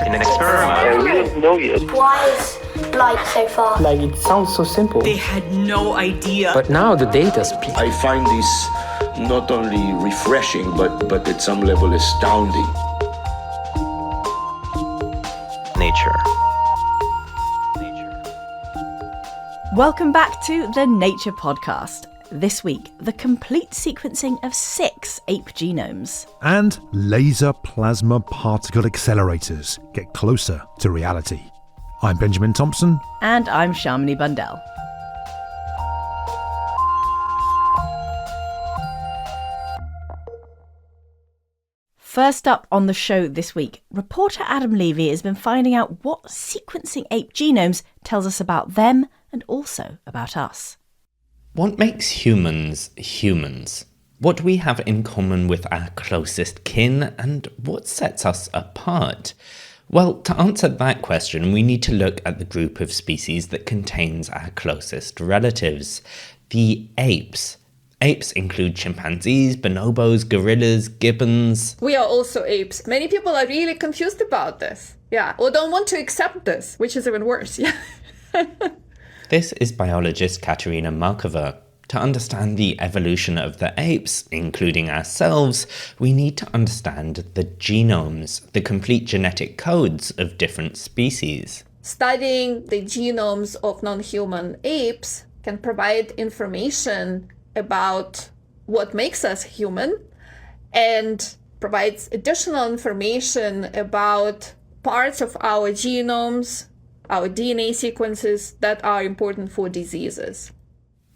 in an experiment. We don't know yet. Why is light so far? Like, it sounds so simple. They had no idea. But now the data speaks. I find this not only refreshing, but at some level astounding. Nature. Welcome back to the Nature Podcast. This week, the complete sequencing of 6 ape genomes. And laser plasma particle accelerators get closer to reality. I'm Benjamin Thompson. And I'm Shamini Bundell. First up on the show this week, reporter Adam Levy has been finding out what sequencing ape genomes tells us about them and also about us. What makes humans humans? What do we have in common with our closest kin, and what sets us apart? Well, to answer that question, we need to look at the group of species that contains our closest relatives, the apes. Apes include chimpanzees, bonobos, gorillas, gibbons. We are also apes. Many people are really confused about this. Yeah, or don't want to accept this, which is even worse. Yeah. This is biologist Katerina Markova. To understand the evolution of the apes, including ourselves, we need to understand the genomes, the complete genetic codes of different species. Studying the genomes of non-human apes can provide information about what makes us human and provides additional information about parts of our genomes, our DNA sequences that are important for diseases.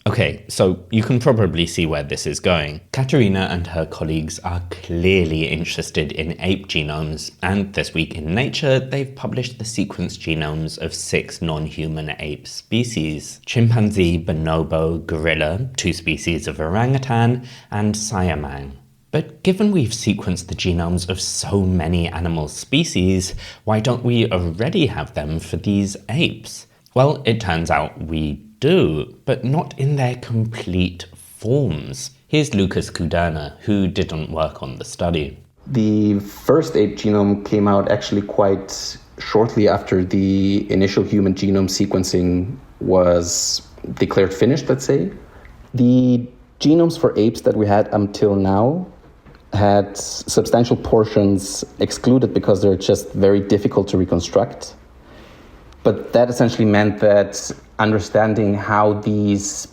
Okay, so you can probably see where this is going. Katerina and her colleagues are clearly interested in ape genomes, and this week in Nature, they've published the sequenced genomes of 6 non-human ape species: chimpanzee, bonobo, gorilla, 2 species of orangutan, and siamang. But given we've sequenced the genomes of so many animal species, why don't we already have them for these apes? Well, it turns out we do, but not in their complete forms. Here's Lucas Kuderna, who didn't work on the study. The first ape genome came out actually quite shortly after the initial human genome sequencing was declared finished, let's say. The genomes for apes that we had until now had substantial portions excluded because they're just very difficult to reconstruct. But that essentially meant that understanding how these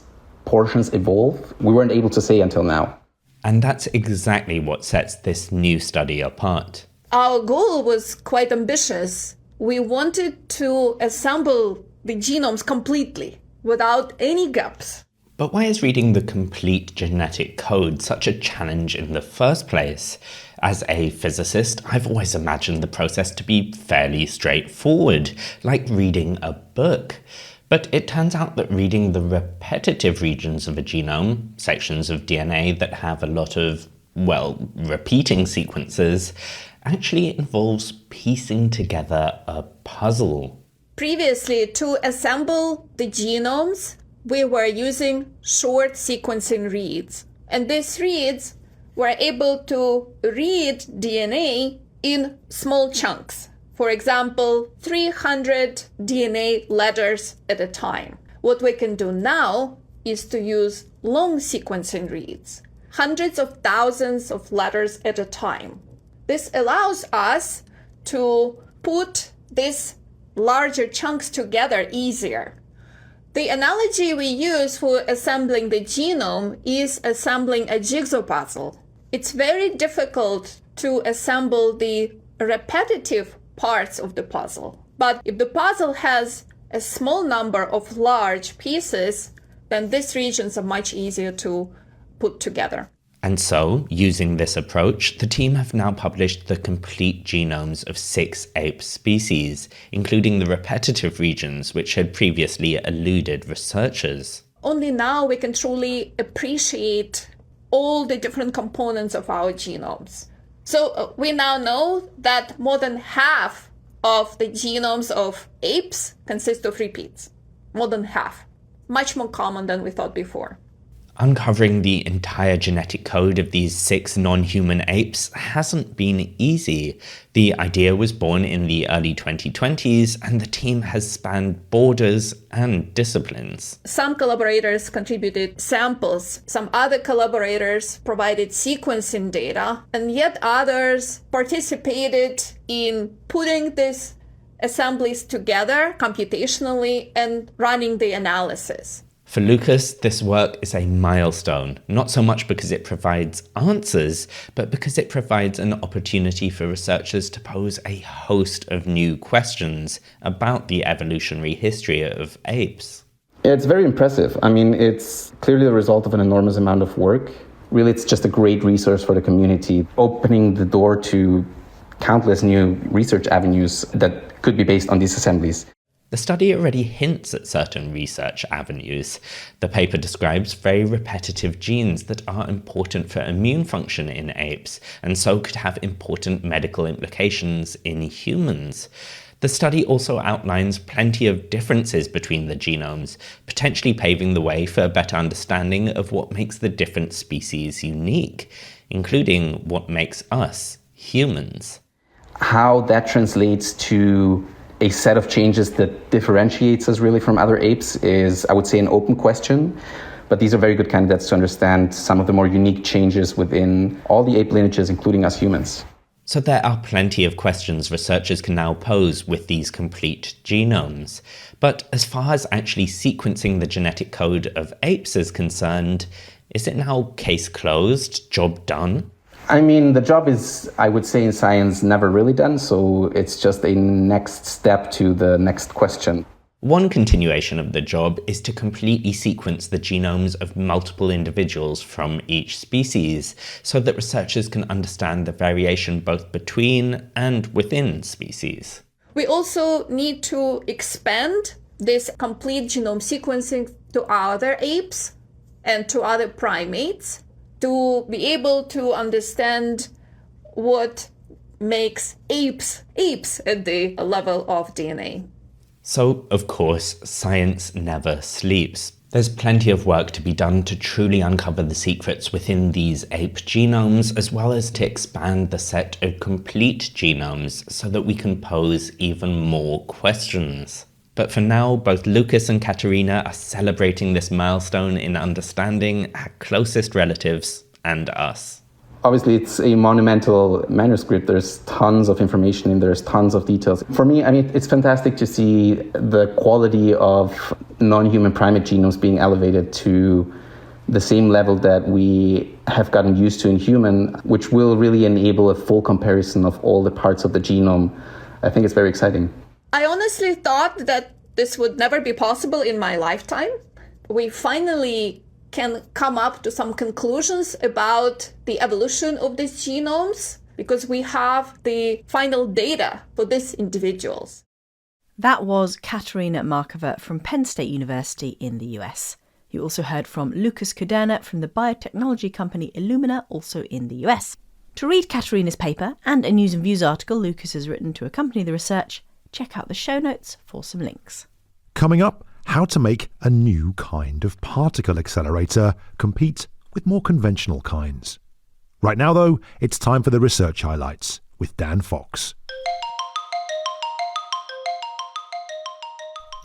portions evolve, we weren't able to say until now. And that's exactly what sets this new study apart. Our goal was quite ambitious. We wanted to assemble the genomes completely, without any gaps. But why is reading the complete genetic code such a challenge in the first place? As a physicist, I've always imagined the process to be fairly straightforward, like reading a book. But it turns out that reading the repetitive regions of a genome, sections of DNA that have a lot of, repeating sequences, actually involves piecing together a puzzle. Previously, to assemble the genomes, we were using short sequencing reads. And these reads were able to read DNA in small chunks. For example, 300 DNA letters at a time. What we can do now is to use long sequencing reads, hundreds of thousands of letters at a time. This allows us to put these larger chunks together easier. The analogy we use for assembling the genome is assembling a jigsaw puzzle. It's very difficult to assemble the repetitive parts of the puzzle. But if the puzzle has a small number of large pieces, then these regions are much easier to put together. And so, using this approach, the team have now published the complete genomes of 6 ape species, including the repetitive regions which had previously eluded researchers. Only now we can truly appreciate all the different components of our genomes. So we now know that more than half of the genomes of apes consist of repeats. More than half. Much more common than we thought before. Uncovering the entire genetic code of these 6 non-human apes hasn't been easy. The idea was born in the early 2020s, and the team has spanned borders and disciplines. Some collaborators contributed samples, some other collaborators provided sequencing data, and yet others participated in putting these assemblies together computationally and running the analysis. For Lucas, this work is a milestone, not so much because it provides answers, but because it provides an opportunity for researchers to pose a host of new questions about the evolutionary history of apes. It's very impressive. I mean, it's clearly the result of an enormous amount of work. Really, it's just a great resource for the community, opening the door to countless new research avenues that could be based on these assemblies. The study already hints at certain research avenues. The paper describes very repetitive genes that are important for immune function in apes, and so could have important medical implications in humans. The study also outlines plenty of differences between the genomes, potentially paving the way for a better understanding of what makes the different species unique, including what makes us humans. How that translates to a set of changes that differentiates us really from other apes is, I would say, an open question. But these are very good candidates to understand some of the more unique changes within all the ape lineages, including us humans. So there are plenty of questions researchers can now pose with these complete genomes. But as far as actually sequencing the genetic code of apes is concerned, is it now case closed, job done? I mean, the job is, I would say in science, never really done, so it's just a next step to the next question. One continuation of the job is to completely sequence the genomes of multiple individuals from each species, so that researchers can understand the variation both between and within species. We also need to expand this complete genome sequencing to other apes and to other primates, to be able to understand what makes apes at the level of DNA. So, of course, science never sleeps. There's plenty of work to be done to truly uncover the secrets within these ape genomes, as well as to expand the set of complete genomes so that we can pose even more questions. But for now, both Lucas and Katerina are celebrating this milestone in understanding our closest relatives and us. Obviously, it's a monumental manuscript. There's tons of information and there's tons of details. For me, I mean, it's fantastic to see the quality of non-human primate genomes being elevated to the same level that we have gotten used to in human, which will really enable a full comparison of all the parts of the genome. I think it's very exciting. I honestly thought that this would never be possible in my lifetime. We finally can come up to some conclusions about the evolution of these genomes because we have the final data for these individuals. That was Katerina Markova from Penn State University in the US. You also heard from Lucas Kuderna from the biotechnology company Illumina, also in the US. To read Katerina's paper and a News and Views article Lucas has written to accompany the research, check out the show notes for some links. Coming up, how to make a new kind of particle accelerator compete with more conventional kinds. Right now, though, it's time for the research highlights with Dan Fox.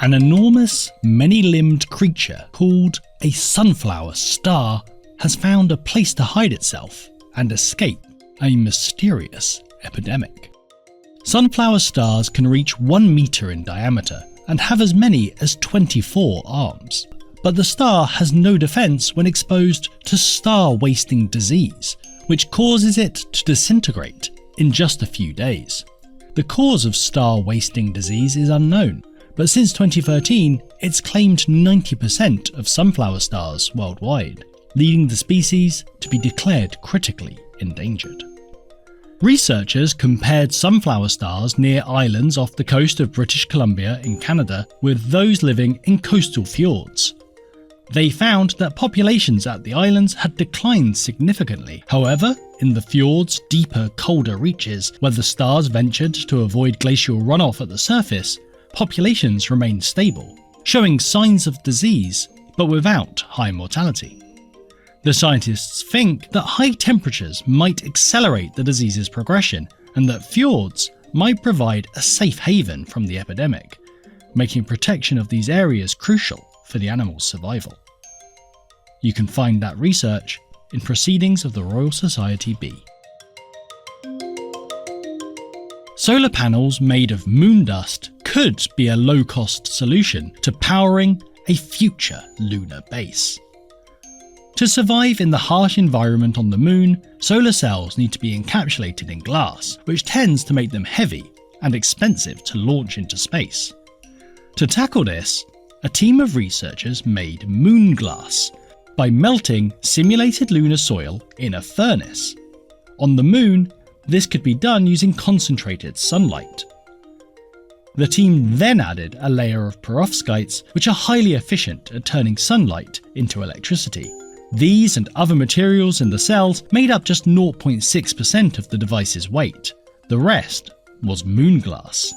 An enormous, many-limbed creature called a sunflower star has found a place to hide itself and escape a mysterious epidemic. Sunflower stars can reach 1 meter in diameter and have as many as 24 arms. But the star has no defense when exposed to star-wasting disease, which causes it to disintegrate in just a few days. The cause of star-wasting disease is unknown, but since 2013, it's claimed 90% of sunflower stars worldwide, leading the species to be declared critically endangered. Researchers compared sunflower stars near islands off the coast of British Columbia in Canada with those living in coastal fjords. They found that populations at the islands had declined significantly. However, in the fjord's deeper, colder reaches, where the stars ventured to avoid glacial runoff at the surface, populations remained stable, showing signs of disease, but without high mortality. The scientists think that high temperatures might accelerate the disease's progression and that fjords might provide a safe haven from the epidemic, making protection of these areas crucial for the animal's survival. You can find that research in Proceedings of the Royal Society B. Solar panels made of moon dust could be a low-cost solution to powering a future lunar base. To survive in the harsh environment on the moon, solar cells need to be encapsulated in glass, which tends to make them heavy and expensive to launch into space. To tackle this, a team of researchers made moon glass by melting simulated lunar soil in a furnace. On the moon, this could be done using concentrated sunlight. The team then added a layer of perovskites, which are highly efficient at turning sunlight into electricity. These and other materials in the cells made up just 0.6% of the device's weight. The rest was moon glass.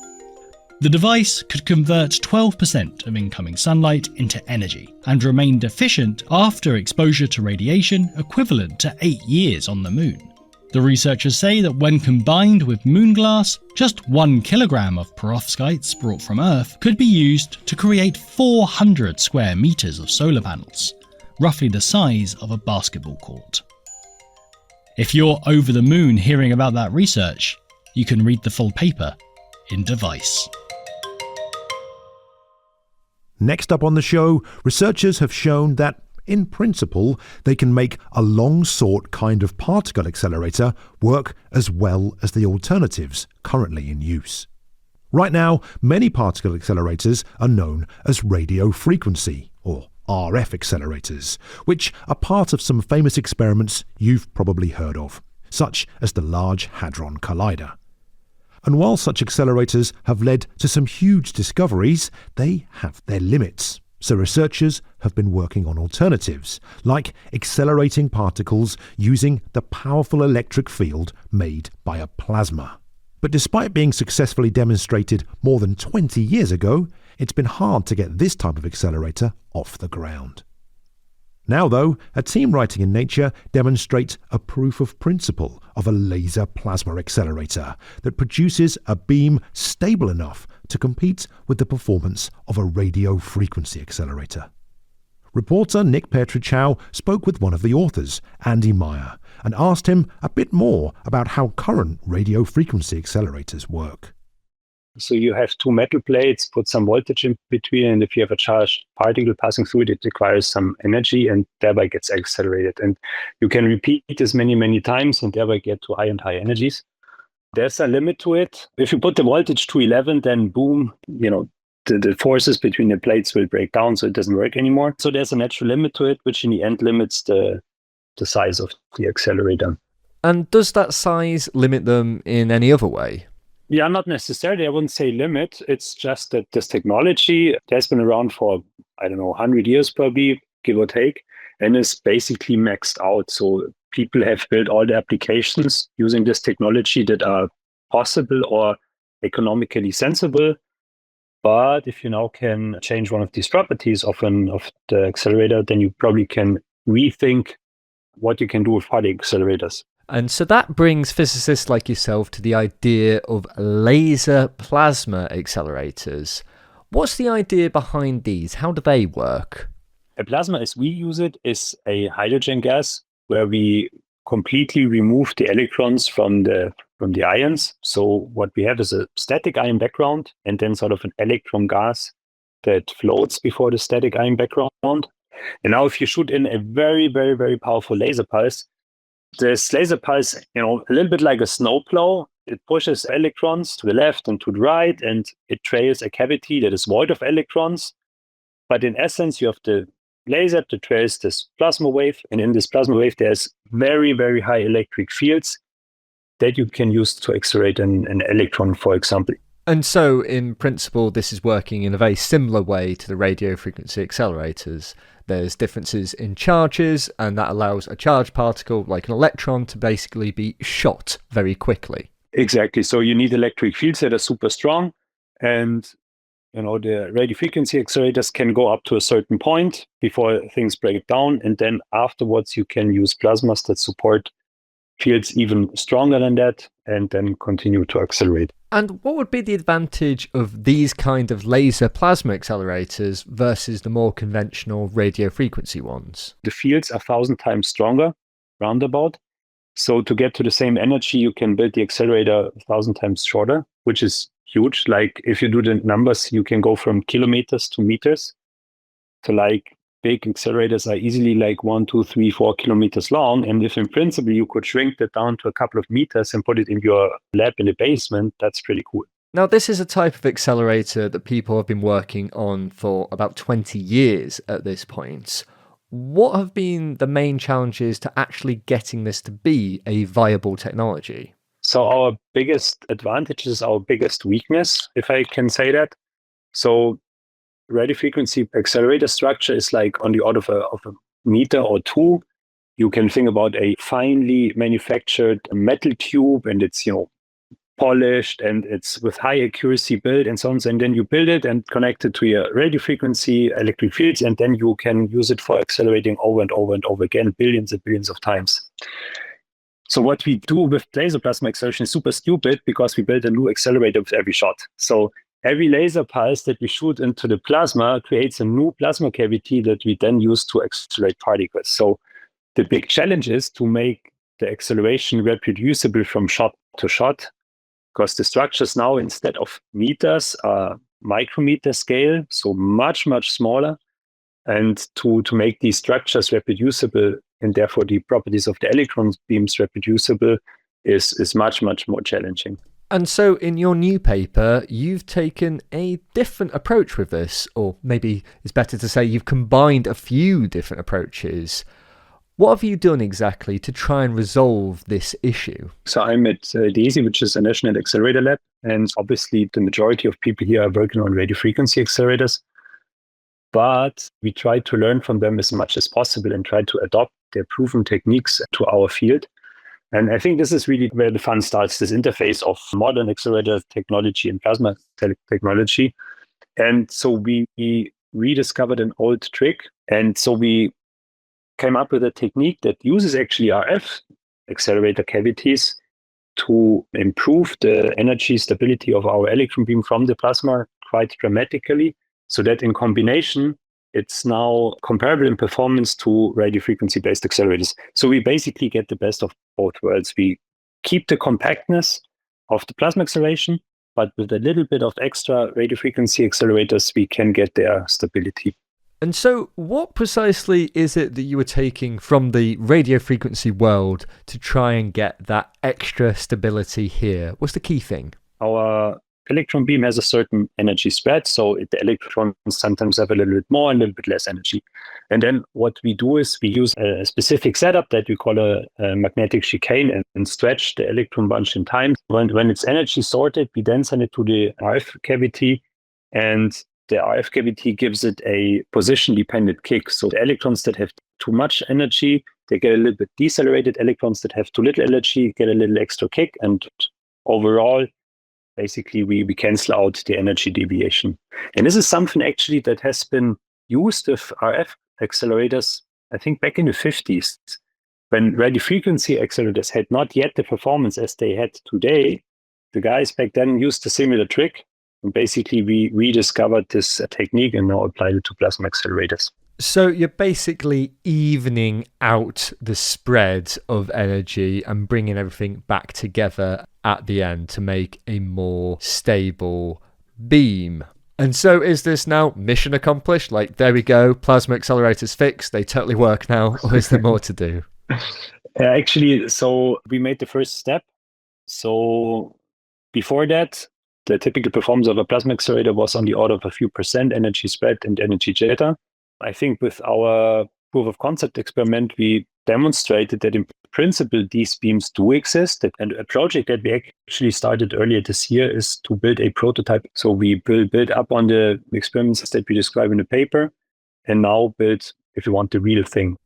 The device could convert 12% of incoming sunlight into energy and remained efficient after exposure to radiation equivalent to 8 years on the moon. The researchers say that when combined with moon glass, just 1 kilogram of perovskites brought from Earth could be used to create 400 square meters of solar panels, roughly the size of a basketball court. If you're over the moon hearing about that research, you can read the full paper in Device. Next up on the show, researchers have shown that, in principle, they can make a long-sought kind of particle accelerator work as well as the alternatives currently in use. Right now, many particle accelerators are known as radio frequency, or RF accelerators, which are part of some famous experiments you've probably heard of, such as the Large Hadron Collider. And while such accelerators have led to some huge discoveries, they have their limits. So researchers have been working on alternatives, like accelerating particles using the powerful electric field made by a plasma. But despite being successfully demonstrated more than 20 years ago, it's been hard to get this type of accelerator off the ground. Now, though, a team writing in Nature demonstrates a proof of principle of a laser plasma accelerator that produces a beam stable enough to compete with the performance of a radio frequency accelerator. Reporter Nick Petrichow spoke with one of the authors, Andy Meyer, and asked him a bit more about how current radio frequency accelerators work. So you have two metal plates, put some voltage in between, and if you have a charged particle passing through it, it requires some energy and thereby gets accelerated. And you can repeat this many, many times and thereby get to high and high energies. There's a limit to it. If you put the voltage to 11, then boom, the forces between the plates will break down, so it doesn't work anymore. So there's a natural limit to it, which in the end limits the size of the accelerator. And does that size limit them in any other way? Yeah, not necessarily. I wouldn't say limit. It's just that this technology has been around for, 100 years probably, give or take, and is basically maxed out. So people have built all the applications using this technology that are possible or economically sensible. But if you now can change one of these properties of the accelerator, then you probably can rethink what you can do with other accelerators. And so that brings physicists like yourself to the idea of laser plasma accelerators. What's the idea behind these? How do they work? A plasma, as we use it, is a hydrogen gas where we completely remove the electrons from the ions. So what we have is a static ion background and then sort of an electron gas that floats before the static ion background. And now if you shoot in a very, very, very powerful laser pulse, this laser pulse, a little bit like a snowplow, it pushes electrons to the left and to the right, and it trails a cavity that is void of electrons. But in essence, you have the laser that trails this plasma wave, and in this plasma wave, there's very, very high electric fields that you can use to accelerate an electron, for example. And so, in principle, this is working in a very similar way to the radio frequency accelerators. There's differences in charges, and that allows a charged particle, like an electron, to basically be shot very quickly. Exactly. So you need electric fields that are super strong, and The radio frequency accelerators can go up to a certain point before things break down, and then afterwards you can use plasmas that support fields even stronger than that, and then continue to accelerate. And what would be the advantage of these kind of laser plasma accelerators versus the more conventional radio frequency ones? The fields are 1,000 times stronger, roundabout. So to get to the same energy, you can build the accelerator 1,000 times shorter, which is huge. Like if you do the numbers, you can go from kilometers to meters. So like big accelerators are easily like 1, 2, 3, 4 kilometers long. And if in principle you could shrink that down to a couple of meters and put it in your lab in the basement, that's pretty cool. Now, this is a type of accelerator that people have been working on for about 20 years at this point. What have been the main challenges to actually getting this to be a viable technology? So our biggest advantage is our biggest weakness, if I can say that. So radio frequency accelerator structure is like on the order of a meter or two. You can think about a finely manufactured metal tube, and it's polished and it's with high accuracy built and so on. And then you build it and connect it to your radio frequency electric fields, and then you can use it for accelerating over and over and over again, billions and billions of times. So what we do with laser plasma acceleration is super stupid, because we build a new accelerator with every shot. So every laser pulse that we shoot into the plasma creates a new plasma cavity that we then use to accelerate particles. So the big challenge is to make the acceleration reproducible from shot to shot, because the structures now, instead of meters, are micrometer scale, so much, much smaller. And to make these structures reproducible, and therefore the properties of the electron beams reproducible, is much, much more challenging. And so in your new paper, you've taken a different approach with this, or maybe it's better to say you've combined a few different approaches. What have you done exactly to try and resolve this issue? So I'm at DAISY, which is a national accelerator lab. And obviously the majority of people here are working on radio frequency accelerators. But we try to learn from them as much as possible and try to adopt their proven techniques to our field. And I think this is really where the fun starts, this interface of modern accelerator technology and plasma technology. And so we rediscovered an old trick. And so we came up with a technique that uses actually RF accelerator cavities to improve the energy stability of our electron beam from the plasma quite dramatically, so that in combination, it's now comparable in performance to radio frequency-based accelerators. So we basically get the best of both worlds. We keep the compactness of the plasma acceleration, but with a little bit of extra radio frequency accelerators, we can get their stability. And so what precisely is it that you were taking from the radio frequency world to try and get that extra stability here? What's the key thing? Our electron beam has a certain energy spread, so the electrons sometimes have a little bit more and a little bit less energy. And then what we do is we use a specific setup that we call a magnetic chicane and stretch the electron bunch in time. When it's energy sorted, we then send it to the RF cavity, and the RF cavity gives it a position-dependent kick. So the electrons that have too much energy, they get a little bit decelerated. Electrons that have too little energy get a little extra kick. And overall, basically, we cancel out the energy deviation. And this is something actually that has been used with RF accelerators, I think back in the 50s, when radio frequency accelerators had not yet the performance as they had today. The guys back then used a similar trick. And basically, we rediscovered this technique and now applied it to plasma accelerators. So you're basically evening out the spread of energy and bringing everything back together at the end to make a more stable beam. And so is this now mission accomplished? Like, there we go, plasma accelerators fixed, they totally work now, or is there more to do? Actually, so we made the first step. So before that, the typical performance of a plasma accelerator was on the order of a few percent energy spread and energy jitter. I think with our proof of concept experiment, we demonstrated that in principle, these beams do exist. And a project that we actually started earlier this year is to build a prototype. So we build up on the experiments that we describe in the paper, and now build, if you want, the real thing.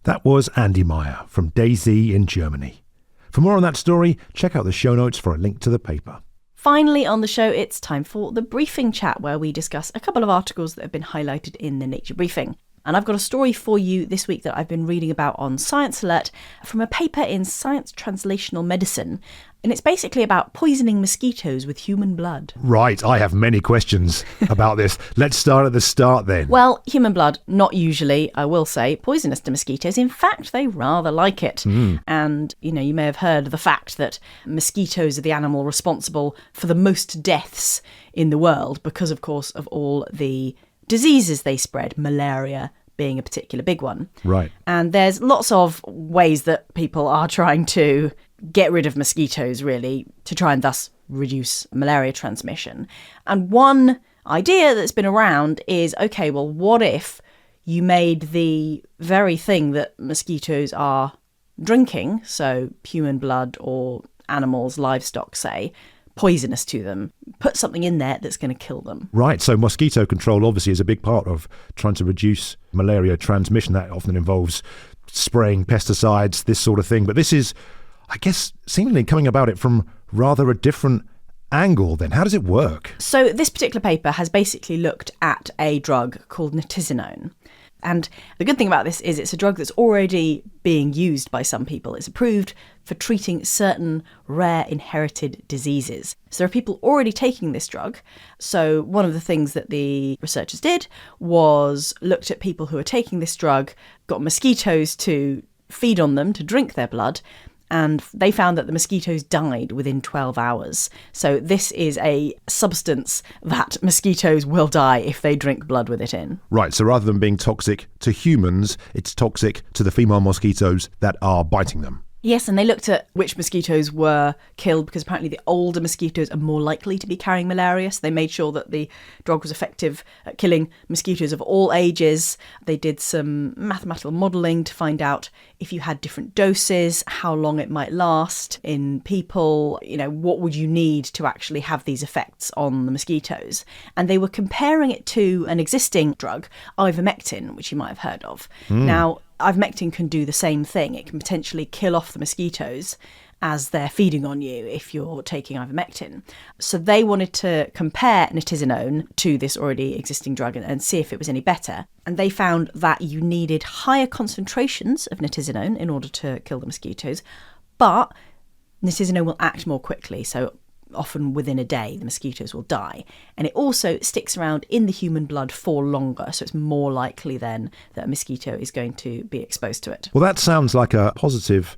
That was Andy Meyer from DAISY in Germany. For more on that story, check out the show notes for a link to the paper. Finally on the show, it's time for the briefing chat, where we discuss a couple of articles that have been highlighted in the Nature Briefing. And I've got a story for you this week that I've been reading about on Science Alert from a paper in Science Translational Medicine. And it's basically about poisoning mosquitoes with human blood. Right, I have many questions about this. Let's start at the start then. Well, human blood, not usually, I will say, poisonous to mosquitoes. In fact, they rather like it. And, you may have heard the fact that mosquitoes are the animal responsible for the most deaths in the world because, of course, of all the diseases they spread, malaria being a particular big one. Right. And there's lots of ways that people are trying to get rid of mosquitoes, really, to try and thus reduce malaria transmission. And one idea that's been around is, okay, well, what if you made the very thing that mosquitoes are drinking, so human blood or animals, livestock, say, poisonous to them, put something in there that's going to kill them. Right, so mosquito control obviously is a big part of trying to reduce malaria transmission. That often involves spraying pesticides, this sort of thing. But this is, I guess, seemingly coming about it from rather a different angle then. How does it work? So this particular paper has basically looked at a drug called nitisinone. And the good thing about this is it's a drug that's already being used by some people. It's approved for treating certain rare inherited diseases. So there are people already taking this drug. So one of the things that the researchers did was looked at people who are taking this drug, got mosquitoes to feed on them, to drink their blood, and they found that the mosquitoes died within 12 hours. So this is a substance that mosquitoes will die if they drink blood with it in. Right, so rather than being toxic to humans, it's toxic to the female mosquitoes that are biting them. Yes, and they looked at which mosquitoes were killed because apparently the older mosquitoes are more likely to be carrying malaria. So they made sure that the drug was effective at killing mosquitoes of all ages. They did some mathematical modelling to find out if you had different doses, how long it might last in people, what would you need to actually have these effects on the mosquitoes. And they were comparing it to an existing drug, ivermectin, which you might have heard of. Now, ivermectin can do the same thing. It can potentially kill off the mosquitoes as they're feeding on you if you're taking ivermectin. So they wanted to compare nitisinone to this already existing drug and see if it was any better. And they found that you needed higher concentrations of nitisinone in order to kill the mosquitoes, but nitisinone will act more quickly. So often within a day, the mosquitoes will die. And it also sticks around in the human blood for longer. So it's more likely then that a mosquito is going to be exposed to it. Well, that sounds like a positive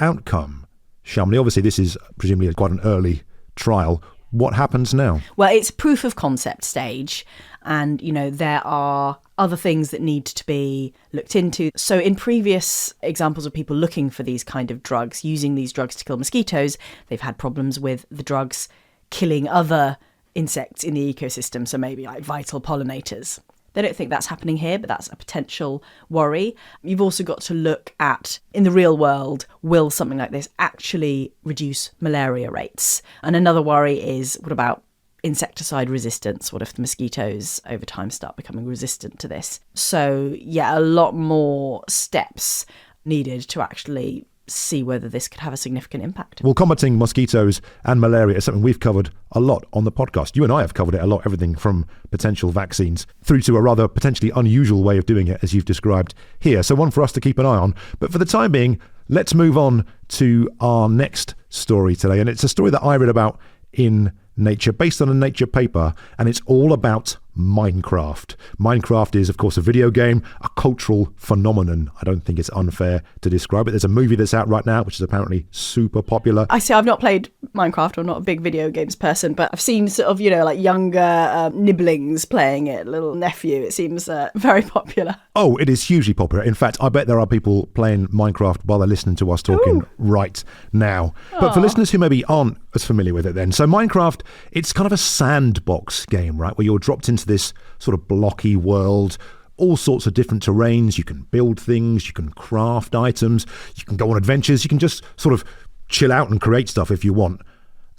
outcome, Shamli. Obviously, this is presumably quite an early trial. What happens now? Well, it's proof of concept stage. And, there are other things that need to be looked into. So in previous examples of people looking for these kind of drugs, using these drugs to kill mosquitoes, they've had problems with the drugs killing other insects in the ecosystem, so maybe like vital pollinators. They don't think that's happening here, but that's a potential worry. You've also got to look at, in the real world, will something like this actually reduce malaria rates? And another worry is, what about insecticide resistance? What if the mosquitoes over time start becoming resistant to this? So yeah, a lot more steps needed to actually see whether this could have a significant impact. Well, combating mosquitoes and malaria is something we've covered a lot on the podcast. You and I have covered it a lot, everything from potential vaccines through to a rather potentially unusual way of doing it, as you've described here. So one for us to keep an eye on. But for the time being, let's move on to our next story today. And it's a story that I read about in Nature, based on a Nature paper, and it's all about Minecraft. Minecraft is, of course, a video game, a cultural phenomenon. I don't think it's unfair to describe it. There's a movie that's out right now, which is apparently super popular. I see, I've not played Minecraft, I'm not a big video games person, but I've seen sort of, like younger nibblings playing it, little nephew. It seems very popular. Oh, it is hugely popular. In fact, I bet there are people playing Minecraft while they're listening to us talking right now. But for listeners who maybe aren't as familiar with it then, so Minecraft, it's kind of a sandbox game, right, where you're dropped into this sort of blocky world, all sorts of different terrains. You can build things, you can craft items, you can go on adventures, you can just sort of chill out and create stuff if you want.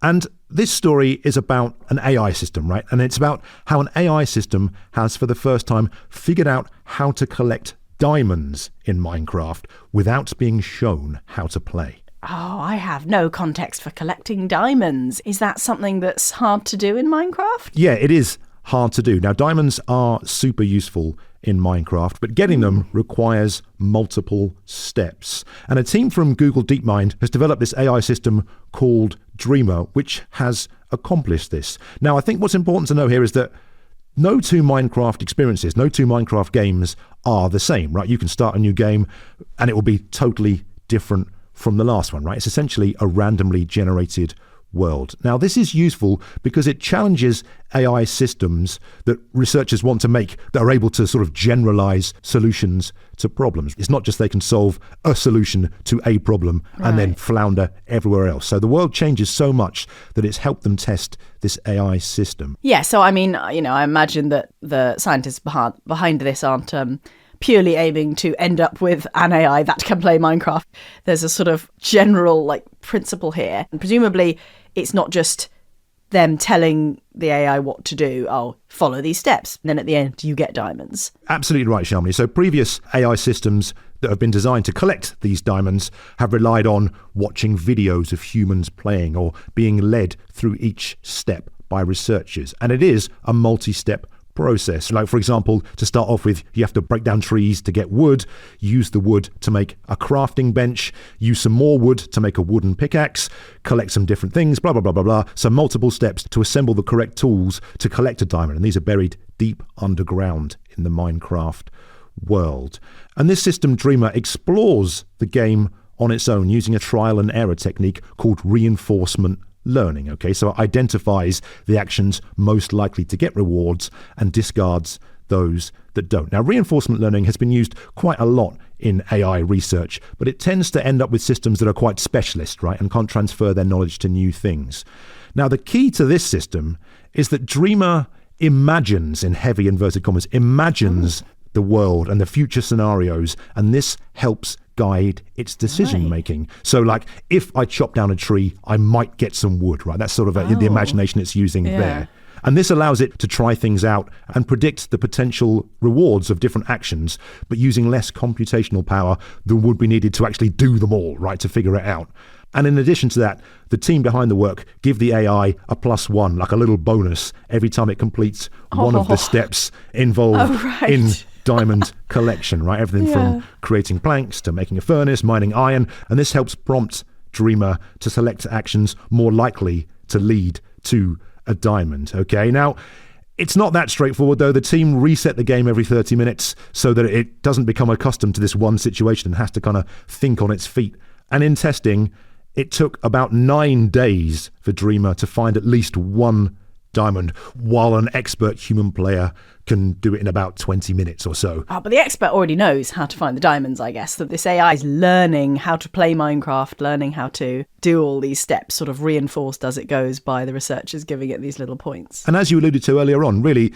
And this story is about an AI system, right? And it's about how an AI system has, for the first time, figured out how to collect diamonds in Minecraft without being shown how to play. Oh, I have no context for collecting diamonds. Is that something that's hard to do in Minecraft? Yeah, it is hard to do. Now, diamonds are super useful in Minecraft, but getting them requires multiple steps. And a team from Google DeepMind has developed this AI system called Dreamer, which has accomplished this. Now, I think what's important to know here is that no two Minecraft experiences, no two Minecraft games are the same, right? You can start a new game and it will be totally different from the last one, right? It's essentially a randomly generated world. Now, this is useful because it challenges AI systems that researchers want to make that are able to sort of generalize solutions to problems. It's not just they can solve a solution to a problem and then flounder everywhere else. So the world changes so much that it's helped them test this AI system. Yeah, so I mean, I imagine that the scientists behind this aren't purely aiming to end up with an AI that can play Minecraft. There's a sort of general principle here. And presumably it's not just them telling the AI what to do. Oh, follow these steps. And then at the end, you get diamonds. Absolutely right, Shamini. So previous AI systems that have been designed to collect these diamonds have relied on watching videos of humans playing or being led through each step by researchers. And it is a multi-step process. Like, for example, to start off with, you have to break down trees to get wood, use the wood to make a crafting bench, use some more wood to make a wooden pickaxe, collect some different things, blah, blah, blah, blah, blah. So multiple steps to assemble the correct tools to collect a diamond. And these are buried deep underground in the Minecraft world. And this system, Dreamer, explores the game on its own using a trial and error technique called reinforcement learning. Okay, so it identifies the actions most likely to get rewards and discards those that don't. Now, reinforcement learning has been used quite a lot in AI research, but it tends to end up with systems that are quite specialist, right, and can't transfer their knowledge to new things. Now, the key to this system is that Dreamer imagines, in heavy inverted commas, imagines the world and the future scenarios, and this helps guide its decision making. So like, if I chop down a tree, I might get some wood, right? That's sort of the imagination it's using there. And this allows it to try things out and predict the potential rewards of different actions, but using less computational power than would be needed to actually do them all, right, to figure it out. And in addition to that, the team behind the work give the AI a +1, like a little bonus, every time it completes one of the steps involved in diamond collection, right? Everything from creating planks to making a furnace, mining iron. And this helps prompt Dreamer to select actions more likely to lead to a diamond. Okay, now it's not that straightforward though. The team reset the game every 30 minutes so that it doesn't become accustomed to this one situation and has to kind of think on its feet. And in testing, it took about 9 days for Dreamer to find at least one diamond, while an expert human player can do it in about 20 minutes or so. Oh, but the expert already knows how to find the diamonds, I guess. That this AI is learning how to play Minecraft, learning how to do all these steps, sort of reinforced as it goes by the researchers giving it these little points. And as you alluded to earlier on, really,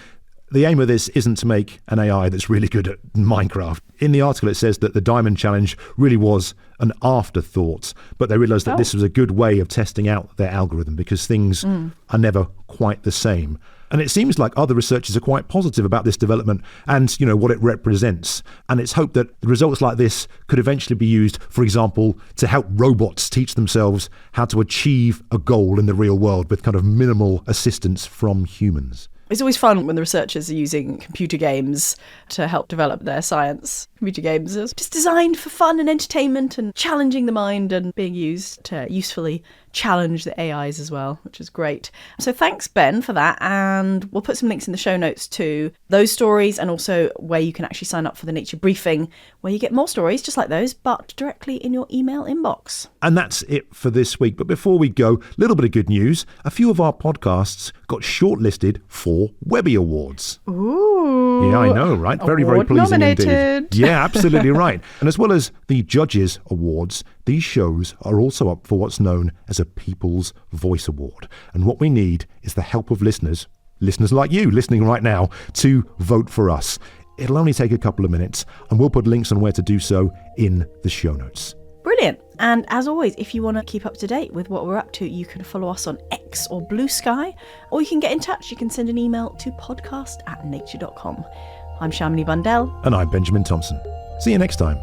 the aim of this isn't to make an AI that's really good at Minecraft. In the article, it says that the Diamond Challenge really was an afterthought, but they realised that this was a good way of testing out their algorithm because things are never quite the same. And it seems like other researchers are quite positive about this development and, you know, what it represents. And it's hoped that results like this could eventually be used, for example, to help robots teach themselves how to achieve a goal in the real world with kind of minimal assistance from humans. It's always fun when the researchers are using computer games to help develop their science. Computer games are just designed for fun and entertainment and challenging the mind and being used to usefully challenge the AIs as well, which is great. So thanks, Ben, for that. And we'll put some links in the show notes to those stories and also where you can actually sign up for the Nature Briefing, where you get more stories just like those, but directly in your email inbox. And that's it for this week. But before we go, a little bit of good news. A few of our podcasts got shortlisted for Webby Awards. Ooh. Yeah, I know, right? Very, very pleasing indeed. Yeah, absolutely right. And as well as the Judges Awards, these shows are also up for what's known as a People's Voice Award. And what we need is the help of listeners like you listening right now, to vote for us. It'll only take a couple of minutes, and we'll put links on where to do so in the show notes. Brilliant. And as always, if you want to keep up to date with what we're up to, you can follow us on X or Blue Sky, or you can get in touch. You can send an email to podcast@nature.com. I'm Shamini Bundell. And I'm Benjamin Thompson. See you next time.